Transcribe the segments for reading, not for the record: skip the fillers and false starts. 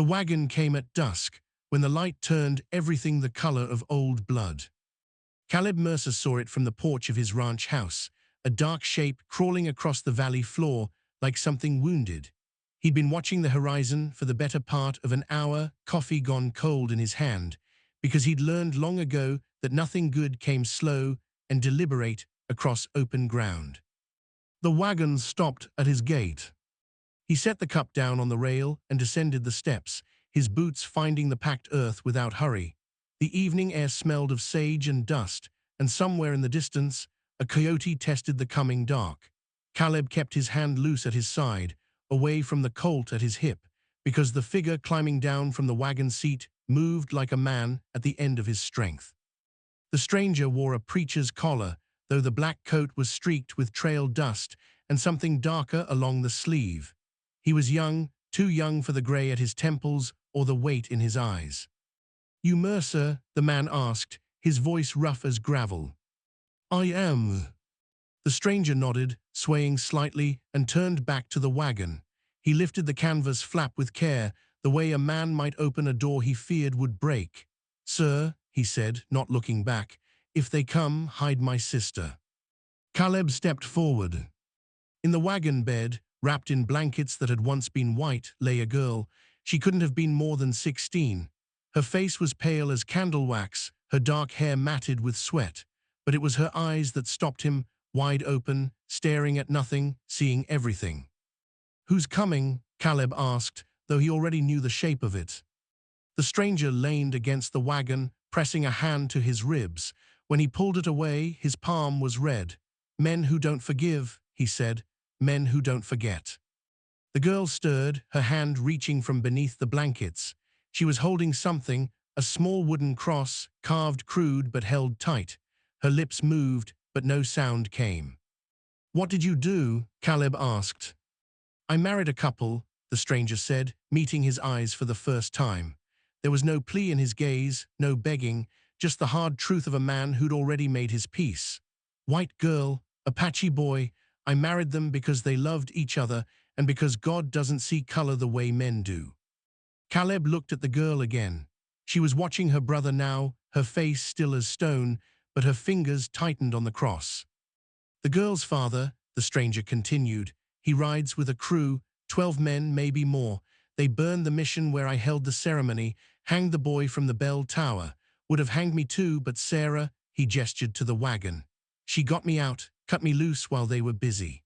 The wagon came at dusk, when the light turned everything the color of old blood. Caleb Mercer saw it from the porch of his ranch house, a dark shape crawling across the valley floor like something wounded. He'd been watching the horizon for the better part of an hour, coffee gone cold in his hand, because he'd learned long ago that nothing good came slow and deliberate across open ground. The wagon stopped at his gate. He set the cup down on the rail and descended the steps, his boots finding the packed earth without hurry. The evening air smelled of sage and dust, and somewhere in the distance, a coyote tested the coming dark. Caleb kept his hand loose at his side, away from the colt at his hip, because the figure climbing down from the wagon seat moved like a man at the end of his strength. The stranger wore a preacher's collar, though the black coat was streaked with trail dust and something darker along the sleeve. He was young, too young for the gray at his temples or the weight in his eyes. "You Mercer?" the man asked, his voice rough as gravel. "I am." The stranger nodded, swaying slightly, and turned back to the wagon. He lifted the canvas flap with care, the way a man might open a door he feared would break. "Sir," he said, not looking back, "if they come, hide my sister." Caleb stepped forward. In the wagon bed, wrapped in blankets that had once been white, lay a girl. She couldn't have been more than 16. Her face was pale as candle wax, her dark hair matted with sweat. But it was her eyes that stopped him, wide open, staring at nothing, seeing everything. "Who's coming?" Caleb asked, though he already knew the shape of it. The stranger leaned against the wagon, pressing a hand to his ribs. When he pulled it away, his palm was red. "Men who don't forgive," he said, "men who don't forget." The girl stirred, her hand reaching from beneath the blankets. She was holding something, a small wooden cross, carved crude but held tight. Her lips moved, but no sound came. "What did you do?" Caleb asked. "I married a couple," the stranger said, meeting his eyes for the first time. There was no plea in his gaze, no begging, just the hard truth of a man who'd already made his peace. "White girl, Apache boy, I married them because they loved each other and because God doesn't see color the way men do." Caleb looked at the girl again. She was watching her brother now, her face still as stone, but her fingers tightened on the cross. "The girl's father," the stranger continued, "he rides with a crew, 12 men, maybe more. They burned the mission where I held the ceremony, hanged the boy from the bell tower. Would have hanged me too, but Sarah," he gestured to the wagon. "She got me out, cut me loose while they were busy."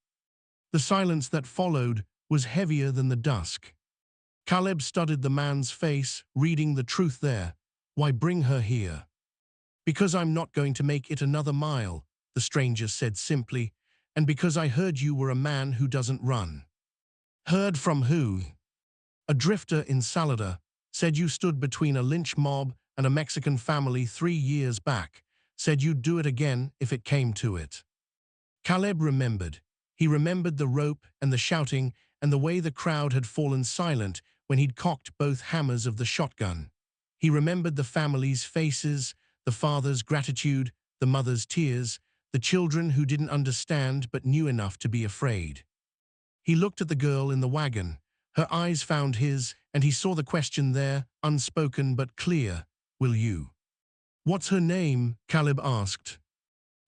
The silence that followed was heavier than the dusk. Caleb studied the man's face, reading the truth there. "Why bring her here?" "Because I'm not going to make it another mile," the stranger said simply, "and because I heard you were a man who doesn't run." "Heard from who?" "A drifter in Salada. Said you stood between a lynch mob and a Mexican family 3 years back. Said you'd do it again if it came to it." Caleb remembered. He remembered the rope and the shouting and the way the crowd had fallen silent when he'd cocked both hammers of the shotgun. He remembered the family's faces, the father's gratitude, the mother's tears, the children who didn't understand but knew enough to be afraid. He looked at the girl in the wagon. Her eyes found his, and he saw the question there, unspoken but clear. "Will you?" "What's her name?" Caleb asked.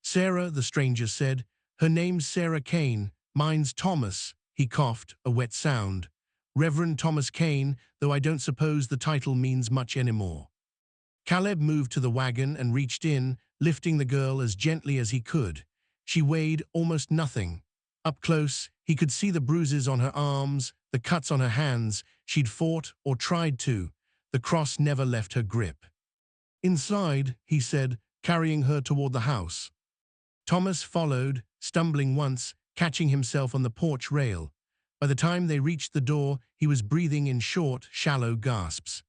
"Sarah," the stranger said. "Her name's Sarah Kane. Mine's Thomas." He coughed, a wet sound. "Reverend Thomas Kane, though I don't suppose the title means much anymore." Caleb moved to the wagon and reached in, lifting the girl as gently as he could. She weighed almost nothing. Up close, he could see the bruises on her arms, the cuts on her hands. She'd fought or tried to. The cross never left her grip. "Inside," he said, carrying her toward the house. Thomas followed, stumbling once, catching himself on the porch rail. By the time they reached the door, he was breathing in short, shallow gasps.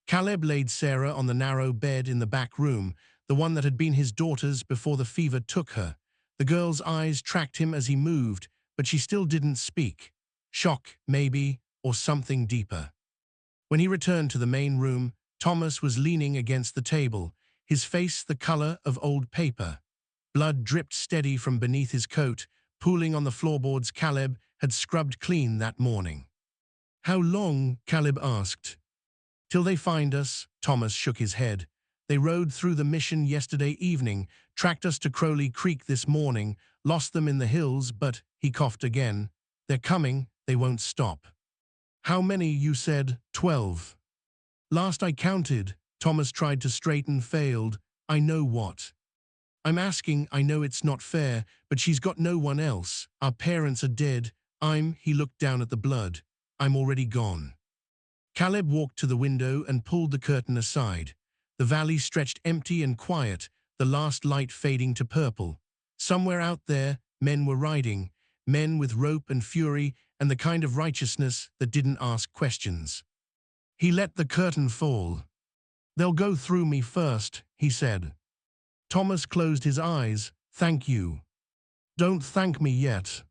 Caleb laid Sarah on the narrow bed in the back room, the one that had been his daughter's before the fever took her. The girl's eyes tracked him as he moved, but she still didn't speak. Shock, maybe, or something deeper. When he returned to the main room, Thomas was leaning against the table, his face the color of old paper. Blood dripped steady from beneath his coat, pooling on the floorboards Caleb had scrubbed clean that morning. "How long?" Caleb asked. Till they find us, Thomas shook his head. They rode through the mission yesterday evening, tracked us to Crowley Creek this morning, lost them in the hills, but, he coughed again, they're coming, they won't stop. How many, you said? 12. Last I counted, Thomas tried to straighten, failed. I know what. I'm asking, I know it's not fair, but she's got no one else. Our parents are dead. He looked down at the blood. I'm already gone. Caleb walked to the window and pulled the curtain aside. The valley stretched empty and quiet, the last light fading to purple. Somewhere out there, men were riding, men with rope and fury and the kind of righteousness that didn't ask questions. He let the curtain fall. They'll go through me first, he said. Thomas closed his eyes. Thank you. Don't thank me yet.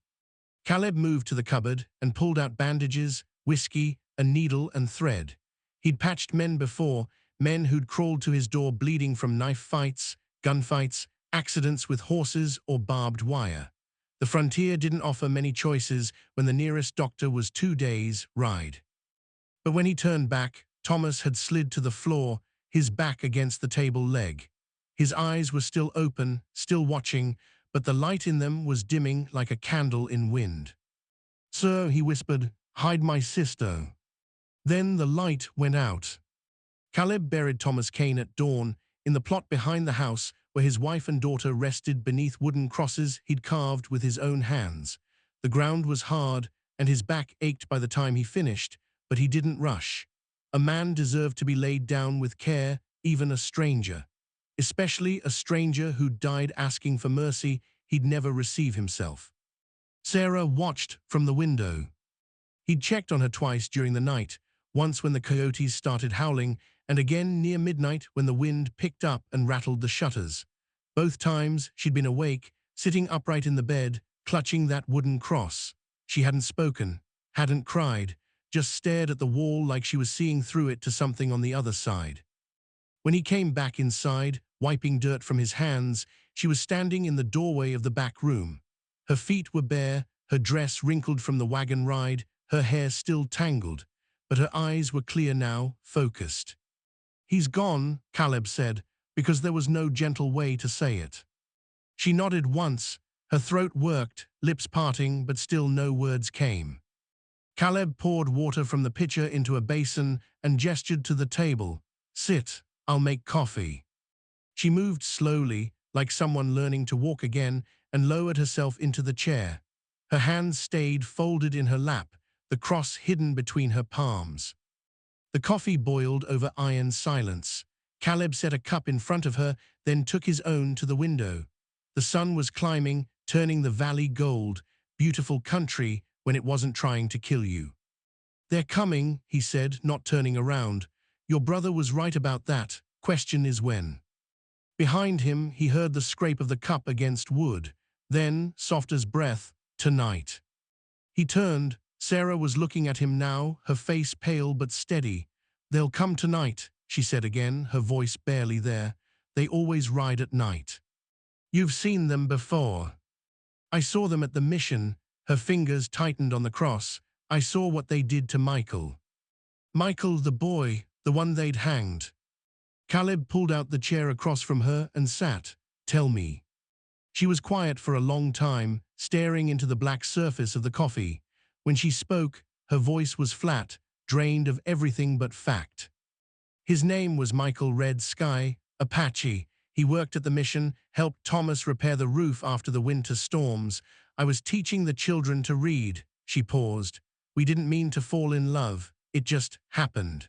Caleb moved to the cupboard and pulled out bandages, whiskey, a needle and thread. He'd patched men before, men who'd crawled to his door bleeding from knife fights, gunfights, accidents with horses or barbed wire. The frontier didn't offer many choices when the nearest doctor was 2 days' ride. But when he turned back, Thomas had slid to the floor, his back against the table leg. His eyes were still open, still watching, but the light in them was dimming like a candle in wind. Sir, he whispered, hide my sister. Then the light went out. Caleb buried Thomas Kane at dawn in the plot behind the house where his wife and daughter rested beneath wooden crosses he'd carved with his own hands. The ground was hard and his back ached by the time he finished, but he didn't rush. A man deserved to be laid down with care, even a stranger. Especially a stranger who'd died asking for mercy he'd never receive himself. Sarah watched from the window. He'd checked on her twice during the night, once when the coyotes started howling, and again near midnight when the wind picked up and rattled the shutters. Both times she'd been awake, sitting upright in the bed, clutching that wooden cross. She hadn't spoken, hadn't cried, just stared at the wall like she was seeing through it to something on the other side. When he came back inside, wiping dirt from his hands, she was standing in the doorway of the back room. Her feet were bare, her dress wrinkled from the wagon ride, her hair still tangled, but her eyes were clear now, focused. He's gone, Caleb said, because there was no gentle way to say it. She nodded once, her throat worked, lips parting, but still no words came. Caleb poured water from the pitcher into a basin and gestured to the table. Sit, I'll make coffee. She moved slowly, like someone learning to walk again, and lowered herself into the chair. Her hands stayed folded in her lap, the cross hidden between her palms. The coffee boiled over iron silence. Caleb set a cup in front of her, then took his own to the window. The sun was climbing, turning the valley gold, beautiful country when it wasn't trying to kill you. They're coming, he said, not turning around. Your brother was right about that. Question is when. Behind him, he heard the scrape of the cup against wood. Then, soft as breath, tonight. He turned. Sarah was looking at him now, her face pale but steady. They'll come tonight, she said again, her voice barely there. They always ride at night. You've seen them before. I saw them at the mission. Her fingers tightened on the cross. I saw what they did to Michael. Michael, the boy, the one they'd hanged. Caleb pulled out the chair across from her and sat. Tell me. She was quiet for a long time, staring into the black surface of the coffee. When she spoke, her voice was flat, drained of everything but fact. His name was Michael Red Sky, Apache. He worked at the mission, helped Thomas repair the roof after the winter storms. I was teaching the children to read. She paused. We didn't mean to fall in love. It just happened.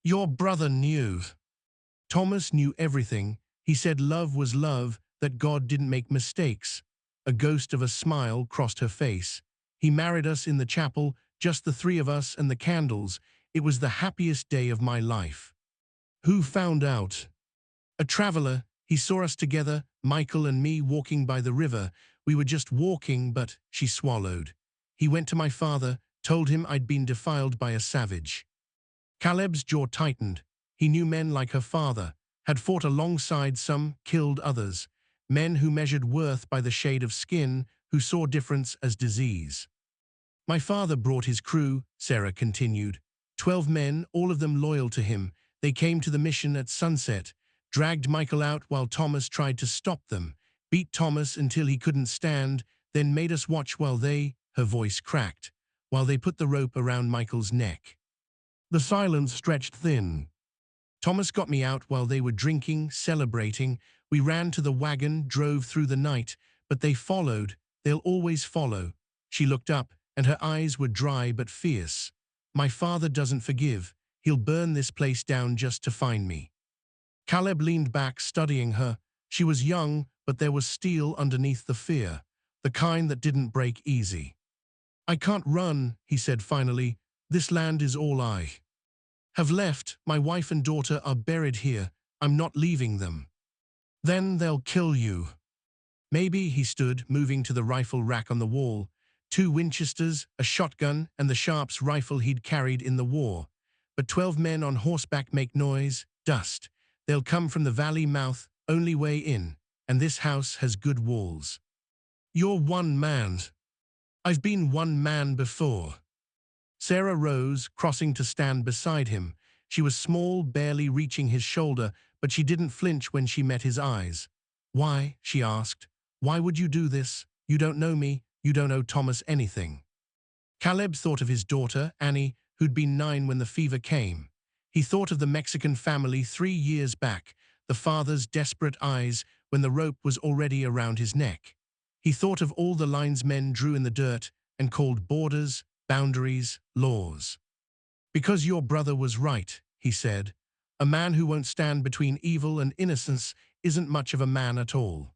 Your brother knew. Thomas knew everything. He said love was love, that God didn't make mistakes. A ghost of a smile crossed her face. He married us in the chapel, just the three of us and the candles. It was the happiest day of my life. Who found out? A traveler. He saw us together, Michael and me, walking by the river. We were just walking, but she swallowed. He went to my father, told him I'd been defiled by a savage. Caleb's jaw tightened. He knew men like her father, had fought alongside some, killed others. Men who measured worth by the shade of skin, who saw difference as disease. My father brought his crew, Sarah continued. 12 men, all of them loyal to him. They came to the mission at sunset, dragged Michael out while Thomas tried to stop them, beat Thomas until he couldn't stand, then made us watch while her voice cracked, while they put the rope around Michael's neck. The silence stretched thin. Thomas got me out while they were drinking, celebrating. We ran to the wagon, drove through the night, but they followed. They'll always follow. She looked up, and her eyes were dry but fierce. My father doesn't forgive. He'll burn this place down just to find me. Caleb leaned back, studying her. She was young, but there was steel underneath the fear, the kind that didn't break easy. I can't run, he said finally. This land is all I have left. My wife and daughter are buried here. I'm not leaving them. Then they'll kill you. Maybe, he stood, moving to the rifle rack on the wall. 2 Winchesters, a shotgun, and the Sharps rifle he'd carried in the war. But 12 men on horseback make noise, dust. They'll come from the valley mouth, only way in, and this house has good walls. You're one man. I've been one man before. Sarah rose, crossing to stand beside him. She was small, barely reaching his shoulder, but she didn't flinch when she met his eyes. Why? She asked. Why would you do this? You don't know me. You don't owe Thomas anything. Caleb thought of his daughter, Annie, who'd been 9 when the fever came. He thought of the Mexican family 3 years back, the father's desperate eyes when the rope was already around his neck. He thought of all the lines men drew in the dirt and called borders, boundaries, laws. Because your brother was right, he said. A man who won't stand between evil and innocence isn't much of a man at all.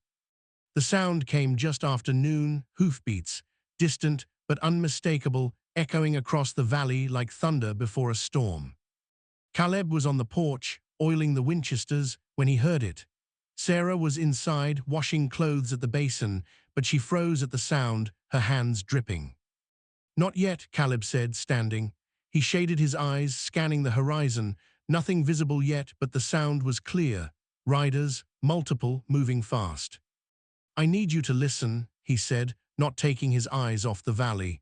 The sound came just after noon, hoofbeats, distant but unmistakable, echoing across the valley like thunder before a storm. Caleb was on the porch, oiling the Winchesters, when he heard it. Sarah was inside, washing clothes at the basin, but she froze at the sound, her hands dripping. Not yet, Caleb said, standing. He shaded his eyes, scanning the horizon. Nothing visible yet, but the sound was clear. Riders, multiple, moving fast. I need you to listen, he said, not taking his eyes off the valley.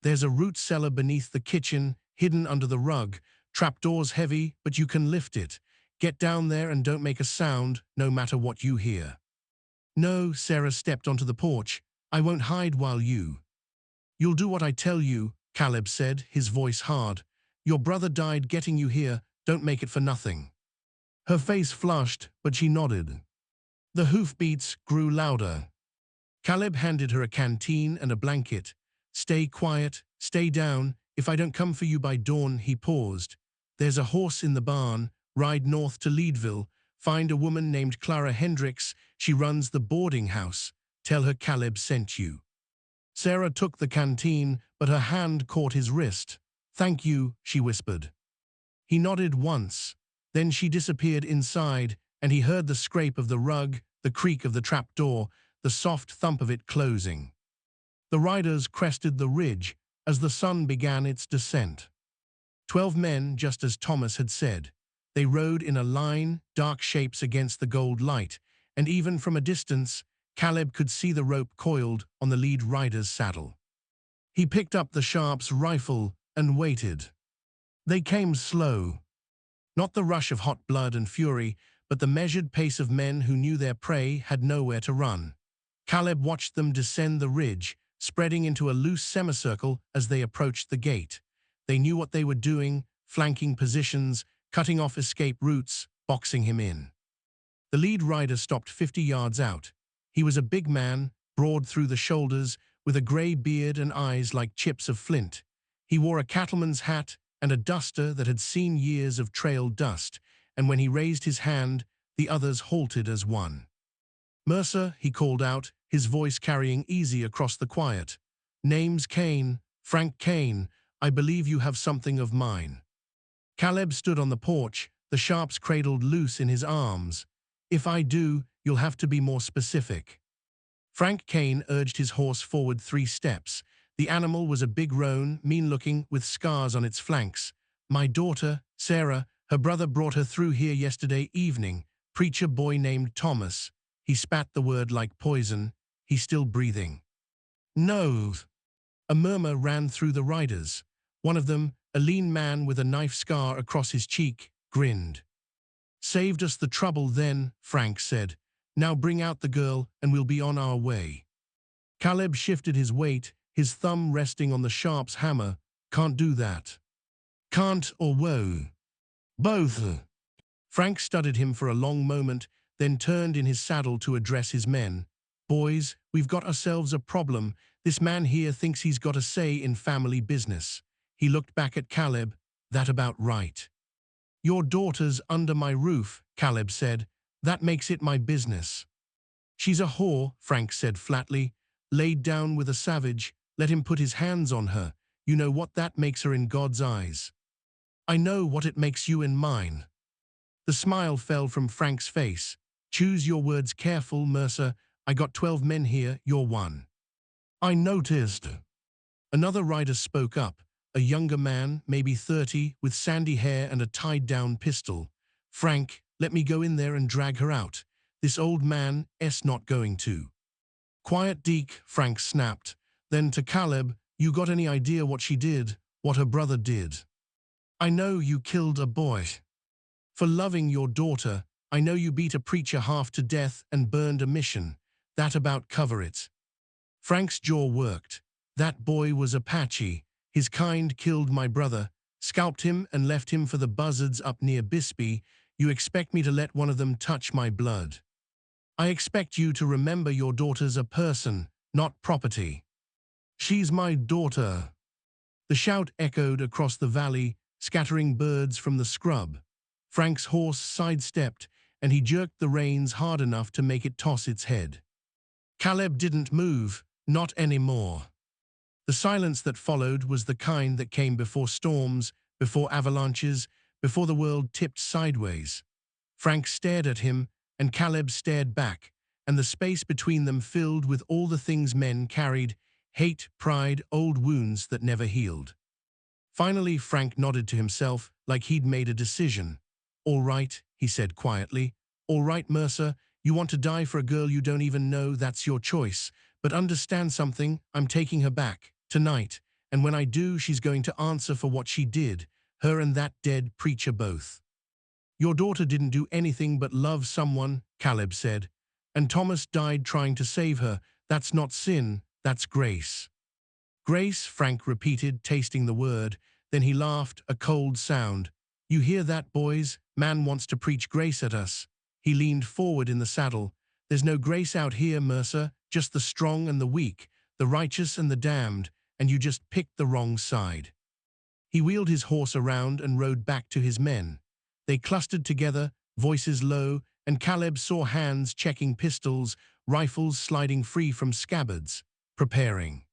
There's a root cellar beneath the kitchen, hidden under the rug. Trapdoor's heavy, but you can lift it. Get down there and don't make a sound, no matter what you hear. No, Sarah stepped onto the porch. I won't hide while you. You'll do what I tell you, Caleb said, his voice hard. Your brother died getting you here, don't make it for nothing. Her face flushed, but she nodded. The hoofbeats grew louder. Caleb handed her a canteen and a blanket. Stay quiet, stay down. If I don't come for you by dawn, he paused. There's a horse in the barn. Ride north to Leadville. Find a woman named Clara Hendricks. She runs the boarding house. Tell her Caleb sent you. Sarah took the canteen, but her hand caught his wrist. Thank you, she whispered. He nodded once. Then she disappeared inside, and he heard the scrape of the rug, the creak of the trapdoor, the soft thump of it closing. The riders crested the ridge as the sun began its descent. 12 men, just as Thomas had said. They rode in a line, dark shapes against the gold light, and even from a distance, Caleb could see the rope coiled on the lead rider's saddle. He picked up the Sharps' rifle and waited. They came slow. Not the rush of hot blood and fury, but the measured pace of men who knew their prey had nowhere to run. Caleb watched them descend the ridge, spreading into a loose semicircle as they approached the gate. They knew what they were doing, flanking positions, cutting off escape routes, boxing him in. The lead rider stopped 50 yards out. He was a big man, broad through the shoulders, with a gray beard and eyes like chips of flint. He wore a cattleman's hat and a duster that had seen years of trail dust, and when he raised his hand, the others halted as one. Mercer, he called out, his voice carrying easy across the quiet. Name's Kane, Frank Kane. I believe you have something of mine. Caleb stood on the porch, the Sharps cradled loose in his arms. If I do, you'll have to be more specific. Frank Kane urged his horse forward 3 steps. The animal was a big roan, mean-looking, with scars on its flanks. My daughter, Sarah, her brother brought her through here yesterday evening. Preacher boy named Thomas. He spat the word like poison. He's still breathing. No. A murmur ran through the riders. One of them, A lean man with a knife scar across his cheek grinned. "Saved us the trouble then," Frank said. "Now bring out the girl and we'll be on our way." Caleb shifted his weight, his thumb resting on the sharp's hammer. "Can't do that." "Can't or whoa?" "Both." Frank studied him for a long moment, then turned in his saddle to address his men. "Boys, we've got ourselves a problem. This man here thinks he's got a say in family business." He looked back at Caleb. "That about right?" "Your daughter's under my roof," Caleb said. "That makes it my business." "She's a whore," Frank said flatly. "Laid down with a savage. Let him put his hands on her. You know what that makes her in God's eyes." "I know what it makes you in mine." The smile fell from Frank's face. "Choose your words careful, Mercer. I got 12 men here, you're one." "I noticed." Another rider spoke up, a younger man, maybe 30, with sandy hair and a tied-down pistol. "Frank, let me go in there and drag her out. This old man's not going to." "Quiet, Deke," Frank snapped. Then to Caleb, "You got any idea what she did, what her brother did?" "I know you killed a boy. For loving your daughter. I know you beat a preacher half to death and burned a mission. That about cover it." Frank's jaw worked. "That boy was Apache. His kind killed my brother, scalped him and left him for the buzzards up near Bisbee. You expect me to let one of them touch my blood? I expect you to remember your daughter's a person, not property." "She's my daughter." The shout echoed across the valley, scattering birds from the scrub. Frank's horse sidestepped, and he jerked the reins hard enough to make it toss its head. Caleb didn't move, not anymore. The silence that followed was the kind that came before storms, before avalanches, before the world tipped sideways. Frank stared at him, and Caleb stared back, and the space between them filled with all the things men carried: hate, pride, old wounds that never healed. Finally, Frank nodded to himself, like he'd made a decision. "All right," he said quietly. "All right, Mercer, you want to die for a girl you don't even know, that's your choice. But understand something, I'm taking her back, tonight, and when I do, she's going to answer for what she did, her and that dead preacher both." "Your daughter didn't do anything but love someone," Caleb said. "And Thomas died trying to save her. That's not sin, that's grace." "Grace," Frank repeated, tasting the word. Then he laughed, a cold sound. "You hear that, boys? Man wants to preach grace at us." He leaned forward in the saddle. "There's no grace out here, Mercer, just the strong and the weak, the righteous and the damned, and you just picked the wrong side." He wheeled his horse around and rode back to his men. They clustered together, voices low, and Caleb saw hands checking pistols, rifles sliding free from scabbards, preparing.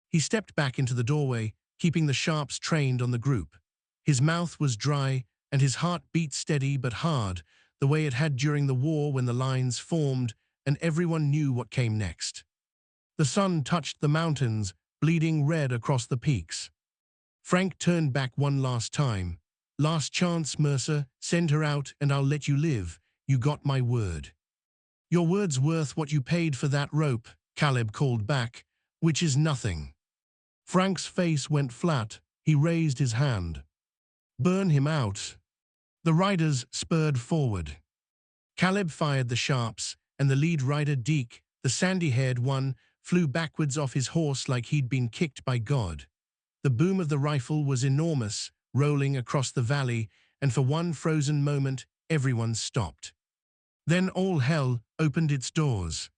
He stepped back into the doorway, keeping the sharps trained on the group. His mouth was dry, and his heart beat steady but hard, the way it had during the war when the lines formed and everyone knew what came next. The sun touched the mountains, bleeding red across the peaks. Frank turned back one last time. "Last chance, Mercer, send her out and I'll let you live. You got my word." "Your word's worth what you paid for that rope," Caleb called back, "which is nothing." Frank's face went flat. He raised his hand. "Burn him out." The riders spurred forward. Caleb fired the sharps, and the lead rider, Deke, the sandy-haired one, flew backwards off his horse like he'd been kicked by God. The boom of the rifle was enormous, rolling across the valley, and for one frozen moment, everyone stopped. Then all hell opened its doors.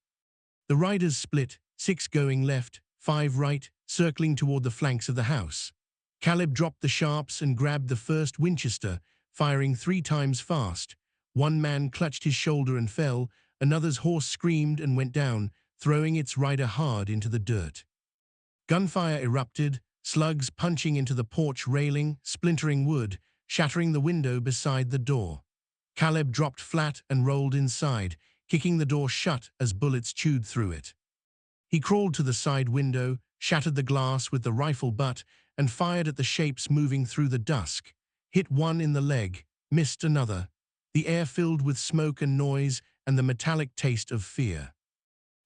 The riders split, 6 going left, 5 right, circling toward the flanks of the house. Caleb dropped the sharps and grabbed the first Winchester, firing 3 times fast. One man clutched his shoulder and fell, another's horse screamed and went down, throwing its rider hard into the dirt. Gunfire erupted, slugs punching into the porch railing, splintering wood, shattering the window beside the door. Caleb dropped flat and rolled inside, kicking the door shut as bullets chewed through it. He crawled to the side window, shattered the glass with the rifle butt, and fired at the shapes moving through the dusk. Hit one in the leg, missed another. The air filled with smoke and noise and the metallic taste of fear.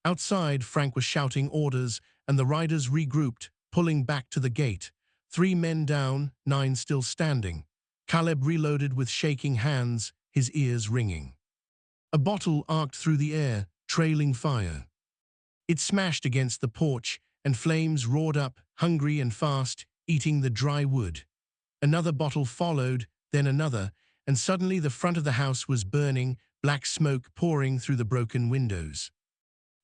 Outside, Frank was shouting orders, and the riders regrouped, pulling back to the gate. 3 men down, 9 still standing. Caleb reloaded with shaking hands, his ears ringing. A bottle arced through the air, trailing fire. It smashed against the porch, and flames roared up, hungry and fast, eating the dry wood. Another bottle followed, then another, and suddenly the front of the house was burning, black smoke pouring through the broken windows.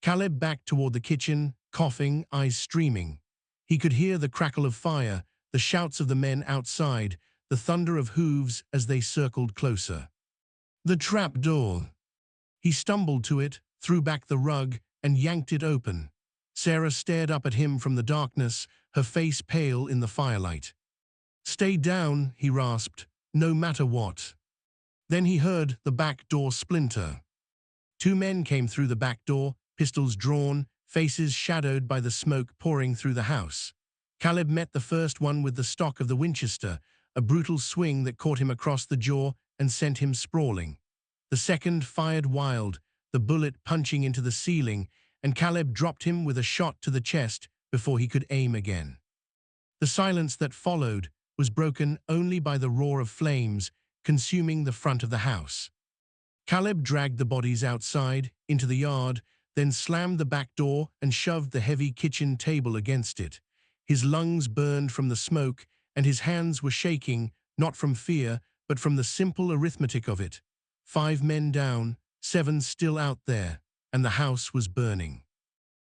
Caleb backed toward the kitchen, coughing, eyes streaming. He could hear the crackle of fire, the shouts of the men outside, the thunder of hooves as they circled closer. The trap door. He stumbled to it, threw back the rug, and yanked it open. Sarah stared up at him from the darkness, her face pale in the firelight. "Stay down," he rasped, "no matter what." Then he heard the back door splinter. 2 men came through the back door, pistols drawn, faces shadowed by the smoke pouring through the house. Caleb met the first one with the stock of the Winchester, a brutal swing that caught him across the jaw and sent him sprawling. The second fired wild, the bullet punching into the ceiling, and Caleb dropped him with a shot to the chest before he could aim again. The silence that followed was broken only by the roar of flames consuming the front of the house. Caleb dragged the bodies outside, into the yard, then slammed the back door and shoved the heavy kitchen table against it. His lungs burned from the smoke, and his hands were shaking, not from fear, but from the simple arithmetic of it. 5 men down, 7 still out there, and the house was burning.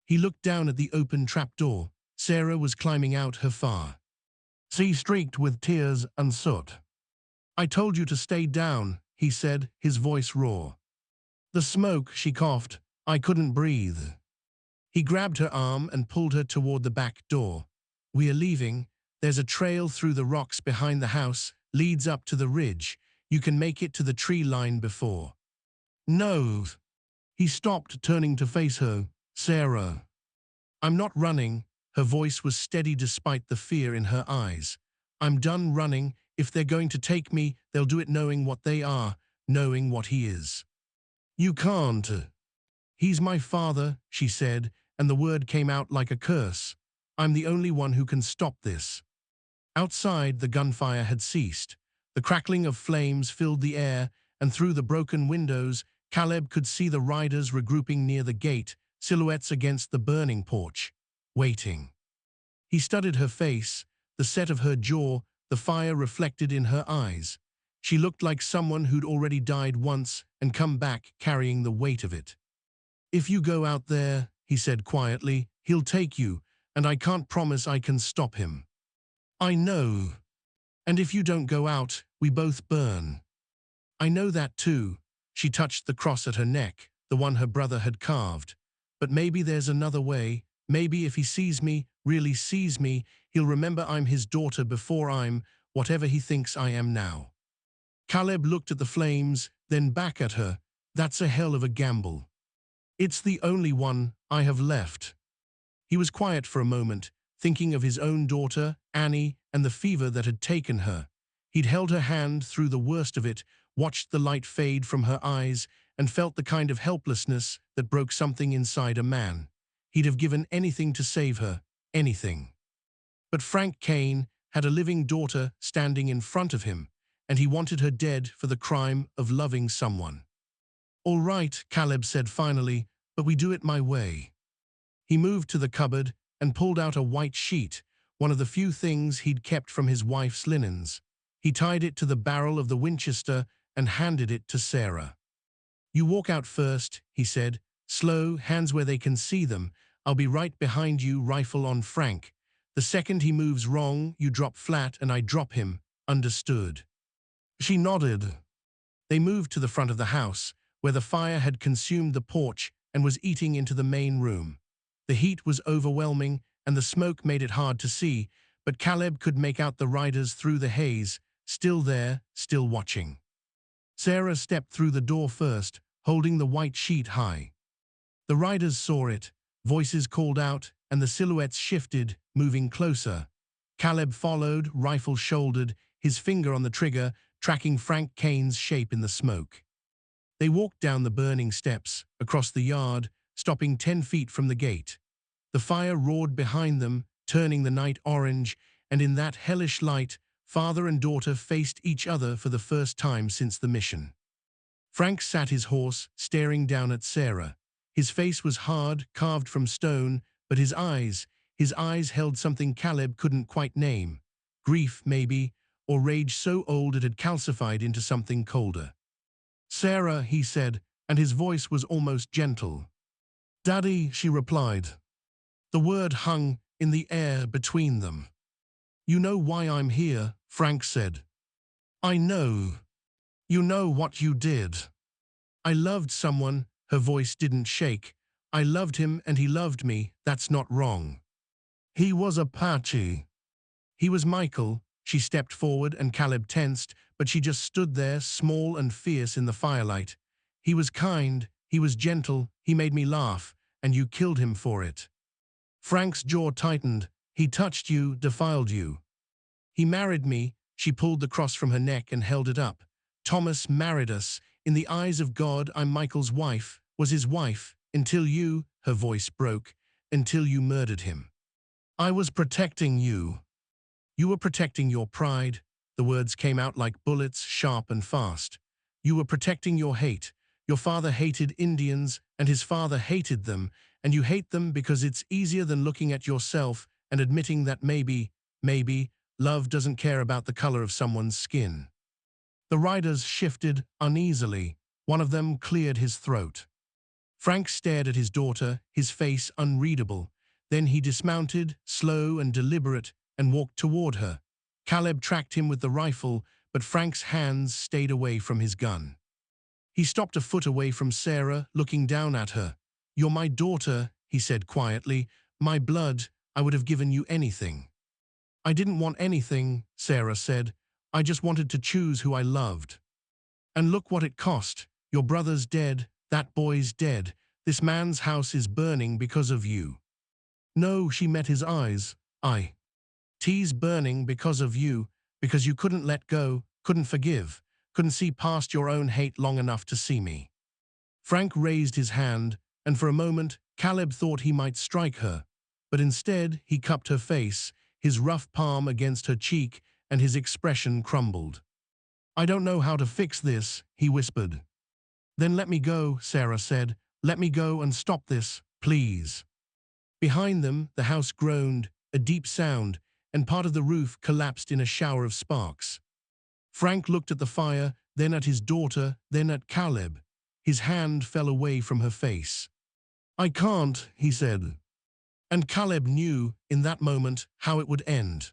He looked down at the open trapdoor. Sarah was climbing out her far. She streaked with tears and soot. "I told you to stay down," he said, his voice raw. "The smoke," she coughed. "I couldn't breathe." He grabbed her arm and pulled her toward the back door. "We are leaving. There's a trail through the rocks behind the house, leads up to the ridge. You can make it to the tree line before." "No." He stopped, turning to face her. "Sarah." "I'm not running." Her voice was steady despite the fear in her eyes. "I'm done running. If they're going to take me, they'll do it knowing what they are, knowing what he is." "You can't." "He's my father," she said, and the word came out like a curse. "I'm the only one who can stop this." Outside, the gunfire had ceased. The crackling of flames filled the air, and through the broken windows, Caleb could see the riders regrouping near the gate, silhouettes against the burning porch, waiting. He studied her face, the set of her jaw, the fire reflected in her eyes. She looked like someone who'd already died once and come back carrying the weight of it. "If you go out there," he said quietly, "he'll take you, and I can't promise I can stop him." "I know. And if you don't go out, we both burn." "I know that too." She touched the cross at her neck, the one her brother had carved. "But maybe there's another way. Maybe if he sees me, really sees me, he'll remember I'm his daughter before I'm whatever he thinks I am now." Caleb looked at the flames, then back at her. "That's a hell of a gamble." "It's the only one I have left." He was quiet for a moment, thinking of his own daughter, Annie, and the fever that had taken her. He'd held her hand through the worst of it, watched the light fade from her eyes, and felt the kind of helplessness that broke something inside a man. He'd have given anything to save her, anything. But Frank Kane had a living daughter standing in front of him, and he wanted her dead for the crime of loving someone. "All right," Caleb said finally, "but we do it my way." He moved to the cupboard and pulled out a white sheet, one of the few things he'd kept from his wife's linens. He tied it to the barrel of the Winchester and handed it to Sarah. "You walk out first," he said. "Slow, hands where they can see them. I'll be right behind you, rifle on Frank. The second he moves wrong, you drop flat and I drop him. Understood?" She nodded. They moved to the front of the house, where the fire had consumed the porch and was eating into the main room. The heat was overwhelming, and the smoke made it hard to see, but Caleb could make out the riders through the haze, still there, still watching. Sarah stepped through the door first, holding the white sheet high. The riders saw it, voices called out, and the silhouettes shifted, moving closer. Caleb followed, rifle shouldered, his finger on the trigger, tracking Frank Kane's shape in the smoke. They walked down the burning steps, across the yard, stopping 10 feet from the gate. The fire roared behind them, turning the night orange, and in that hellish light, father and daughter faced each other for the first time since the mission. Frank sat his horse, staring down at Sarah. His face was hard, carved from stone, but his eyes held something Caleb couldn't quite name. Grief, maybe, or rage so old it had calcified into something colder. "Sarah," he said, and his voice was almost gentle. "Daddy," she replied. The word hung in the air between them. "You know why I'm here," Frank said. "I know. You know what you did." "I loved someone," her voice didn't shake. "I loved him and he loved me, that's not wrong. He was Apache. He was Michael." She stepped forward and Caleb tensed, but she just stood there, small and fierce in the firelight. "He was kind, he was gentle, he made me laugh, and you killed him for it." Frank's jaw tightened. "He touched you, defiled you." "He married me." She pulled the cross from her neck and held it up. "Thomas married us. In the eyes of God, I'm Michael's wife, was his wife, until you," her voice broke, "until you murdered him. I was protecting you." "You were protecting your pride." The words came out like bullets, sharp and fast. "You were protecting your hate. Your father hated Indians, and his father hated them, and you hate them because it's easier than looking at yourself and admitting that maybe, love doesn't care about the color of someone's skin." The riders shifted uneasily. One of them cleared his throat. Frank stared at his daughter, his face unreadable. Then he dismounted, slow and deliberate, and walked toward her. Caleb tracked him with the rifle, but Frank's hands stayed away from his gun. He stopped a foot away from Sarah, looking down at her. "You're my daughter," he said quietly. "My blood, I would have given you anything." "I didn't want anything," Sarah said. "I just wanted to choose who I loved. And look what it cost. Your brother's dead, that boy's dead. This man's house is burning because of you." "No," she met his eyes. "T's burning because of you, because you couldn't let go, couldn't forgive, couldn't see past your own hate long enough to see me." Frank raised his hand, and for a moment Caleb thought he might strike her, but instead he cupped her face, his rough palm against her cheek, and his expression crumbled. "I don't know how to fix this," he whispered. "Then let me go," Sarah said. "Let me go and stop this, please." Behind them, the house groaned, a deep sound, and part of the roof collapsed in a shower of sparks. Frank looked at the fire, then at his daughter, then at Caleb. His hand fell away from her face. "I can't," he said. And Caleb knew, in that moment, how it would end.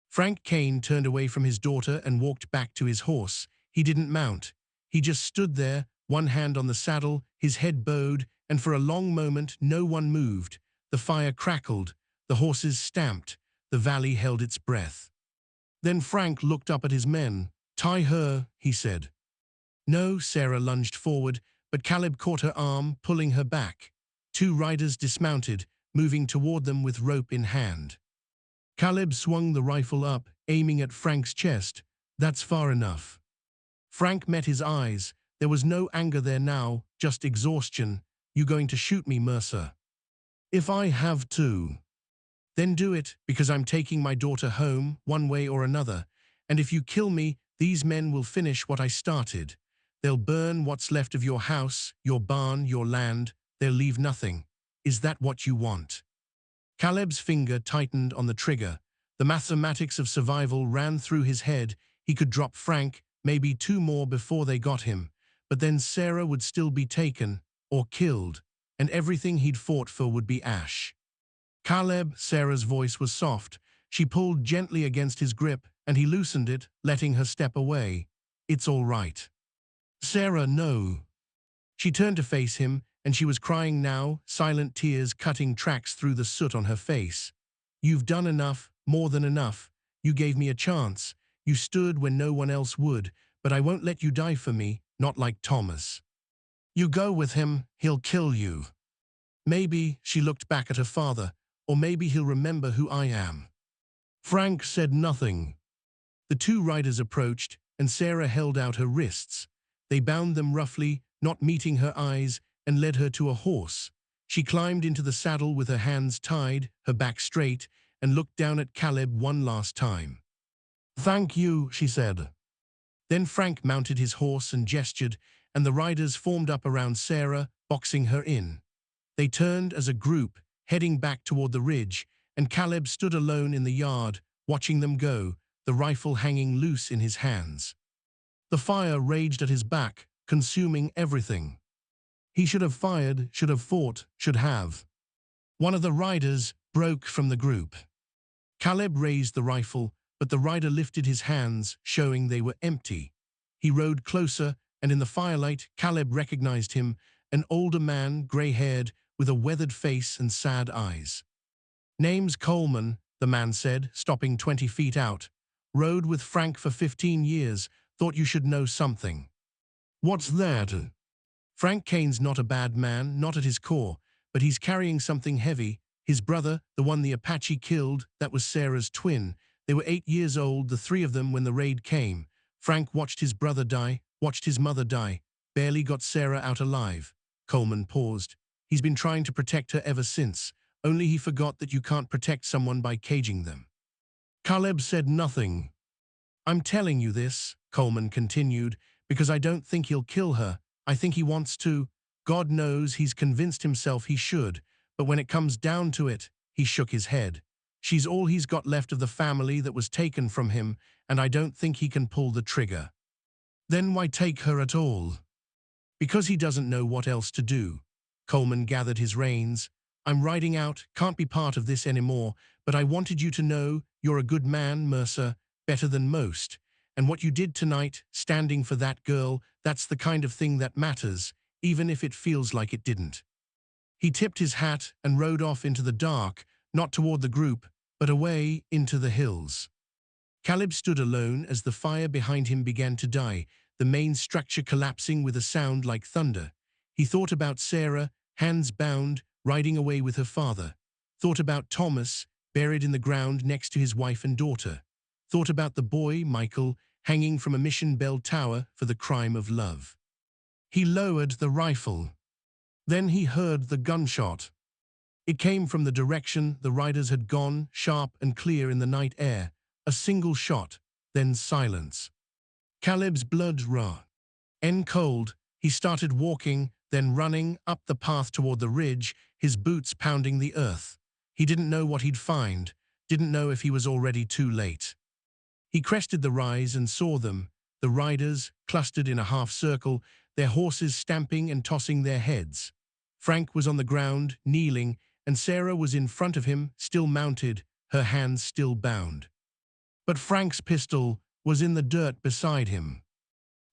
Frank Kane turned away from his daughter and walked back to his horse. He didn't mount. He just stood there, one hand on the saddle, his head bowed, and for a long moment no one moved. The fire crackled, the horses stamped, the valley held its breath. Then Frank looked up at his men. "Tie her," he said. "No," Sarah lunged forward, but Caleb caught her arm, pulling her back. Two riders dismounted, moving toward them with rope in hand. Caleb swung the rifle up, aiming at Frank's chest. "That's far enough." Frank met his eyes. There was no anger there now, just exhaustion. "You going to shoot me, Mercer?" "If I have to." "Then do it, because I'm taking my daughter home, one way or another. And if you kill me, these men will finish what I started. They'll burn what's left of your house, your barn, your land. They'll leave nothing. Is that what you want?" Caleb's finger tightened on the trigger. The mathematics of survival ran through his head. He could drop Frank, maybe two more before they got him. But then Sarah would still be taken, or killed, and everything he'd fought for would be ash. "Caleb," Sarah's voice was soft. She pulled gently against his grip, and he loosened it, letting her step away. "It's all right." "Sarah, no." She turned to face him, and she was crying now, silent tears cutting tracks through the soot on her face. "You've done enough, more than enough. You gave me a chance. You stood when no one else would, but I won't let you die for me, not like Thomas. You go with him, he'll kill you. Maybe," she looked back at her father, "or maybe he'll remember who I am." Frank said nothing. The two riders approached, and Sarah held out her wrists. They bound them roughly, not meeting her eyes, and led her to a horse. She climbed into the saddle with her hands tied, her back straight, and looked down at Caleb one last time. "Thank you," she said. Then Frank mounted his horse and gestured, and the riders formed up around Sarah, boxing her in. They turned as a group, heading back toward the ridge, and Caleb stood alone in the yard, watching them go, the rifle hanging loose in his hands. The fire raged at his back, consuming everything. He should have fired, should have fought, should have. One of the riders broke from the group. Caleb raised the rifle, but the rider lifted his hands, showing they were empty. He rode closer, and in the firelight, Caleb recognized him, an older man, gray-haired, with a weathered face and sad eyes. "Name's Coleman," the man said, stopping 20 feet out. "Rode with Frank for 15 years. Thought you should know something." "What's that?" Frank Kane's not a bad man, not at his core, but he's carrying something heavy. His brother, the one the Apache killed, that was Sarah's twin. They were 8 years old, the three of them, when the raid came. Frank watched his brother die, watched his mother die, barely got Sarah out alive. Coleman paused. He's been trying to protect her ever since, only he forgot that you can't protect someone by caging them. Caleb said nothing. "I'm telling you this," Coleman continued, "because I don't think he'll kill her. I think he wants to. God knows he's convinced himself he should, but when it comes down to it," he shook his head, "she's all he's got left of the family that was taken from him, and I don't think he can pull the trigger." "Then why take her at all?" "Because he doesn't know what else to do." Coleman gathered his reins. "I'm riding out, can't be part of this anymore, but I wanted you to know you're a good man, Mercer, better than most. And what you did tonight, standing for that girl, that's the kind of thing that matters, even if it feels like it didn't." He tipped his hat and rode off into the dark, not toward the group, but away into the hills. Caleb stood alone as the fire behind him began to die, the main structure collapsing with a sound like thunder. He thought about Sarah, hands bound, riding away with her father. Thought about Thomas, buried in the ground next to his wife and daughter. Thought about the boy, Michael, hanging from a mission bell tower for the crime of love. He lowered the rifle. Then he heard the gunshot. It came from the direction the riders had gone, sharp and clear in the night air. A single shot, then silence. Caleb's blood ran cold. He started walking, then running, up the path toward the ridge, his boots pounding the earth. He didn't know what he'd find, didn't know if he was already too late. He crested the rise and saw them, the riders, clustered in a half circle, their horses stamping and tossing their heads. Frank was on the ground, kneeling, and Sarah was in front of him, still mounted, her hands still bound. But Frank's pistol was in the dirt beside him.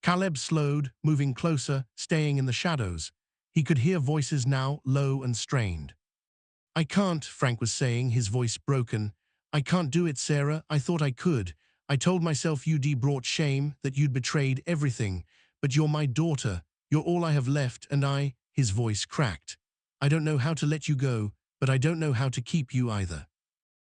Caleb slowed, moving closer, staying in the shadows. He could hear voices now, low and strained. "I can't," Frank was saying, his voice broken. "I can't do it, Sarah. I thought I could. I told myself you'd brought shame, that you'd betrayed everything. But you're my daughter. You're all I have left, and his voice cracked. "I don't know how to let you go, but I don't know how to keep you either."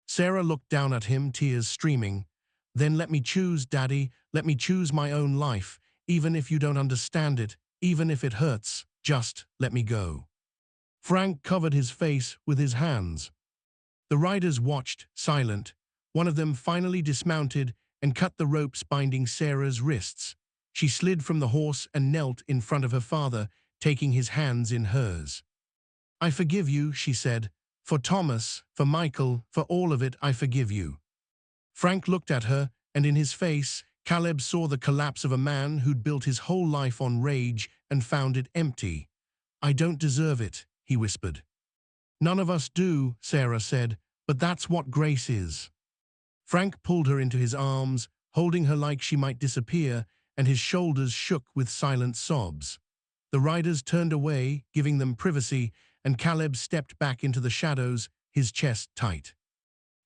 Sarah looked down at him, tears streaming. "Then let me choose, Daddy. Let me choose my own life. Even if you don't understand it, even if it hurts, just let me go." Frank covered his face with his hands. The riders watched, silent. One of them finally dismounted and cut the ropes binding Sarah's wrists. She slid from the horse and knelt in front of her father, taking his hands in hers. "I forgive you," she said. "For Thomas, for Michael, for all of it, I forgive you." Frank looked at her, and in his face, Caleb saw the collapse of a man who'd built his whole life on rage and found it empty. "I don't deserve it," he whispered. "None of us do," Sarah said, "but that's what grace is." Frank pulled her into his arms, holding her like she might disappear, and his shoulders shook with silent sobs. The riders turned away, giving them privacy, and Caleb stepped back into the shadows, his chest tight.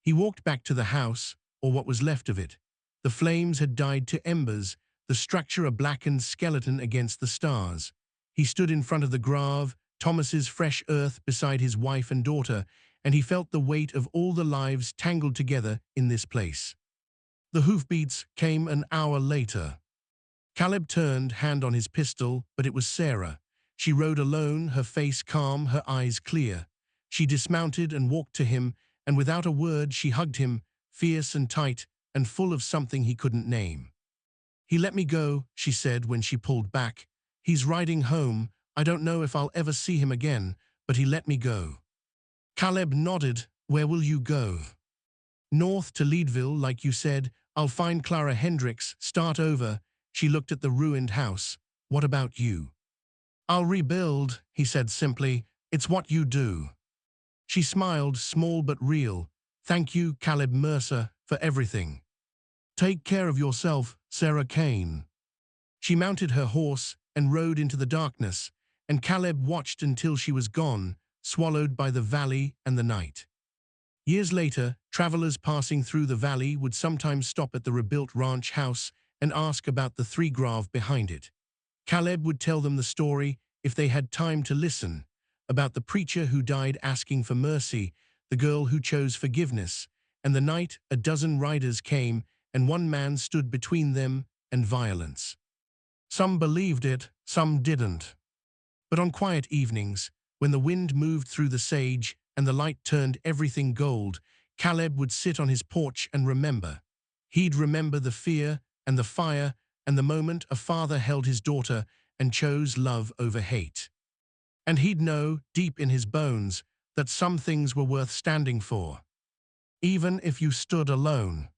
He walked back to the house, or what was left of it. The flames had died to embers, the structure a blackened skeleton against the stars. He stood in front of the grave, Thomas's fresh earth beside his wife and daughter, and he felt the weight of all the lives tangled together in this place. The hoofbeats came an hour later. Caleb turned, hand on his pistol, but it was Sarah. She rode alone, her face calm, her eyes clear. She dismounted and walked to him, and without a word she hugged him, fierce and tight, and full of something he couldn't name. "He let me go," she said when she pulled back. "He's riding home. I don't know if I'll ever see him again, but he let me go." Caleb nodded. "Where will you go?" "North to Leadville, like you said. I'll find Clara Hendricks, start over." She looked at the ruined house. "What about you?" "I'll rebuild," he said simply. "It's what you do." She smiled, small but real. "Thank you, Caleb Mercer, for everything." "Take care of yourself, Sarah Kane." She mounted her horse and rode into the darkness, and Caleb watched until she was gone, swallowed by the valley and the night. Years later, travelers passing through the valley would sometimes stop at the rebuilt ranch house and ask about the three grave behind it. Caleb would tell them the story, if they had time to listen, about the preacher who died asking for mercy, the girl who chose forgiveness, and the night a dozen riders came and one man stood between them and violence. Some believed it, some didn't. But on quiet evenings, when the wind moved through the sage and the light turned everything gold, Caleb would sit on his porch and remember. He'd remember the fear and the fire and the moment a father held his daughter and chose love over hate. And he'd know, deep in his bones, that some things were worth standing for, even if you stood alone.